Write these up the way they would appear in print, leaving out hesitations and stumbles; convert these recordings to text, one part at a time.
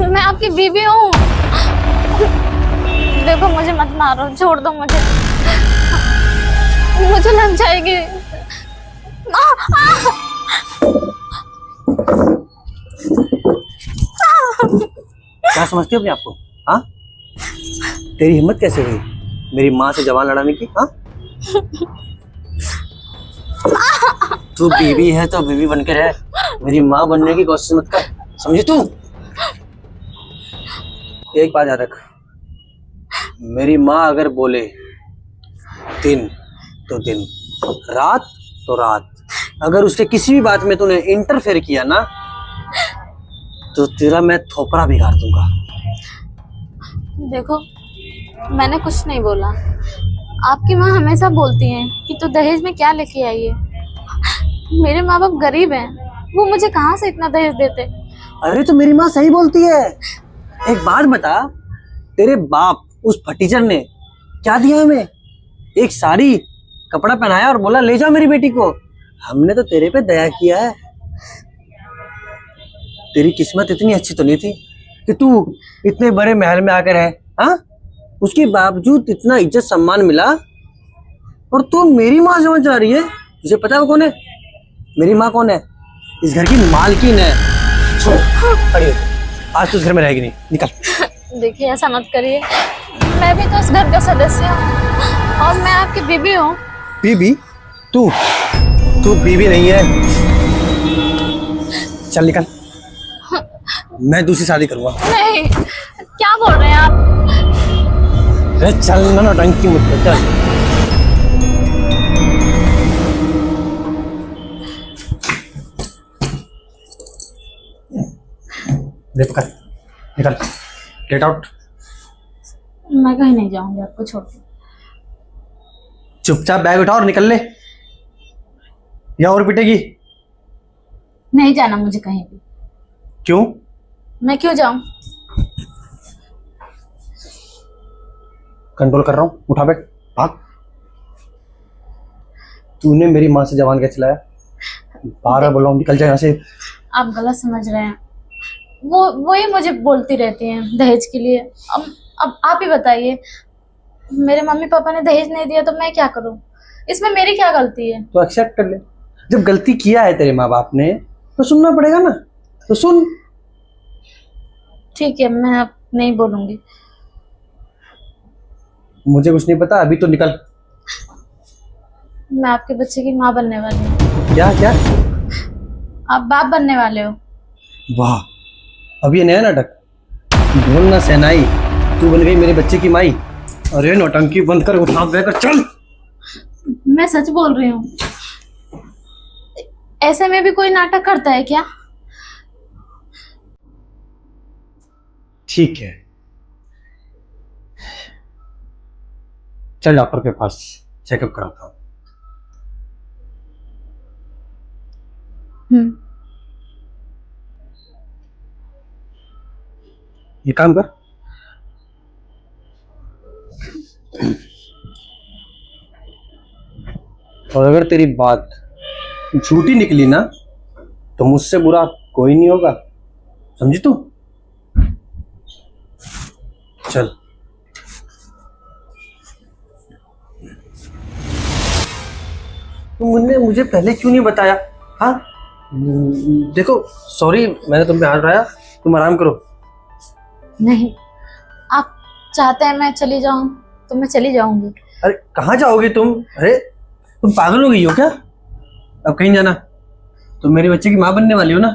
मैं आपकी बीवी हूँ। देखो मुझे मत मारो, छोड़ दो मुझे, मुझे लग जाएगी। क्या समझती हो अपने आप को? हाँ, तेरी हिम्मत कैसे हुई मेरी माँ से जवान लड़ाने की? हाँ, तू बीवी है तो बीवी बनकर रह, मेरी माँ बनने की कोशिश मत कर, समझी तू? एक बात याद रख, मेरी माँ अगर बोले दिन तो दिन, रात तो रात, अगर उसके किसी भी बात में तूने इंटरफेयर किया ना तो तेरा मैं थोपड़ा बिगाड़ दूंगा। देखो मैंने कुछ नहीं बोला। आपकी माँ हमेशा बोलती हैं कि तू दहेज में क्या लेके आई है। मेरे माँ बाप गरीब हैं, वो मुझे कहाँ से इतना दहेज देते। अरे तो मेरी माँ सही बोलती है। एक बात बता, तेरे बाप उस फटीचर ने क्या दिया हमें? एक साड़ी, कपड़ा पहनाया और बोला ले जाओ मेरी बेटी को। हमने तो तेरे पे दया किया है। तेरी किस्मत इतनी अच्छी तो नहीं थी कि तू इतने बड़े महल में आकर है। हाँ, उसके बावजूद इतना इज्जत सम्मान मिला और तू मेरी माँ समझ जा रही है। तुझे पता है वो कौन है? मेरी माँ कौन है? इस घर की मालकिन है। खड़ी हो, आज तो इस घर में रहेगी नहीं, निकल। देखिए ऐसा मत करिए, मैं भी तो इस घर का सदस्य हूँ और मैं आपकी बीवी हूँ। बीबी? तू तू बीबी नहीं है। चल निकल, मैं दूसरी शादी करूंगा। नहीं, क्या बोल रहे हैं आप? अरे चल ना, नौटंकी मत कर, चल। देख कर, निकल, गेट आउट। मैं कहीं नहीं जाऊंगी आपको छोड़ के। चुपचाप बैग उठा और निकल ले, या और पिटेगी। नहीं जाना मुझे कहीं भी। क्यों? मैं क्यों जाऊं? कंट्रोल कर रहा हूँ, उठा बैग, भाग। तूने मेरी माँ से जवान कैसे लाया? बार बोल रहा हूँ, निकल जा यहाँ से। आप गलत समझ रहे हैं। वो ही मुझे बोलती रहती हैं दहेज के लिए। अब आप ही बताइए, मेरे मम्मी पापा ने दहेज नहीं दिया तो मैं क्या करूं? इसमें मेरी क्या गलती है? तो एक्सेप्ट कर ले। जब गलती किया है तेरे माँ बाप ने तो सुनना पड़ेगा ना, तो सुन। ठीक है, मैं अब नहीं बोलूंगी। मुझे कुछ नहीं पता, अभी तो निकल। मैं आपके बच्चे की माँ बनने वाली हूँ। क्या क्या? आप बाप बनने वाले हो। वाह, अब ये नया नाटक। ढोलना सेनाई, तू बन गई मेरे बच्चे की माई। अरे नौटंकी बंद कर, उठा बैग और चल। मैं सच बोल रही हूँ। ऐसे में भी कोई नाटक करता है क्या? ठीक है, चल डॉक्टर के पास चेकअप कराता हूँ। ये काम कर, और अगर तेरी बात झूठी निकली ना तो मुझसे बुरा कोई नहीं होगा, समझी तू? चल। तुमने मुझे पहले क्यों नहीं बताया? हाँ, देखो सॉरी, मैंने तुम पे हाथ उठाया, तुम आराम करो। नहीं, आप चाहते हैं मैं चली जाऊं तो मैं चली जाऊंगी। अरे कहाँ जाओगी तुम? अरे तुम पागल हो गई हो क्या? अब कहीं जाना? तुम मेरे बच्चे की माँ बनने वाली हो ना।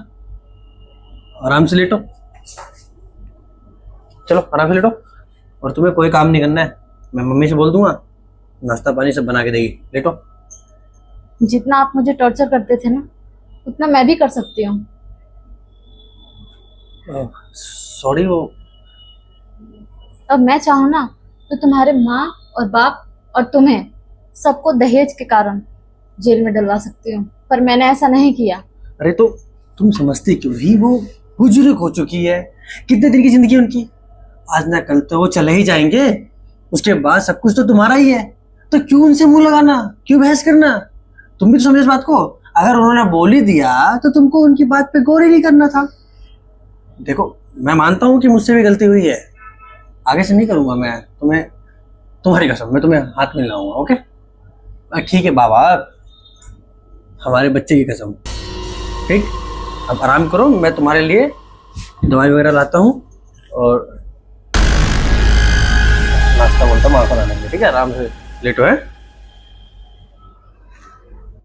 आराम से लेटो, चलो आराम से लेटो। और तुम्हें कोई काम नहीं करना है, मैं मम्मी से बोल दूंगा, नाश्ता पानी सब बना के देगी। लेटो। जितना आप मुझे टॉर्चर करते थे ना, उतना मैं भी कर सकती हूँ। सॉरी। वो अब मैं चाहूँ ना तो तुम्हारे माँ और बाप और तुम्हें सबको दहेज के कारण जेल में डलवा सकती हूँ, पर मैंने ऐसा नहीं किया। अरे तो तुम समझती क्यों ही? वो बुजुर्ग हो चुकी है, कितने दिन की जिंदगी उनकी, आज ना कल तो वो चले ही जाएंगे। उसके बाद सब कुछ तो तुम्हारा ही है, तो क्यों उनसे मुंह लगाना, क्यों बहस करना? तुम भी तो समझ इस बात को। अगर उन्होंने बोल ही दिया तो तुमको उनकी बात पे गौर ही नहीं करना था। देखो मैं मानता हूँ कि मुझसे भी गलती हुई है, आगे से नहीं करूंगा मैं। तुम्हें, तुम्हारी कसम, मैं तुम्हें हाथ में लाऊंगा। ओके ठीक है बाबा, हमारे बच्चे की कसम। ठीक, अब आराम करो, मैं तुम्हारे लिए दवाई वगैरह लाता हूँ और नाश्ता बोलता हूँ, आकर आने के लिए। ठीक है, आराम से लेटो है।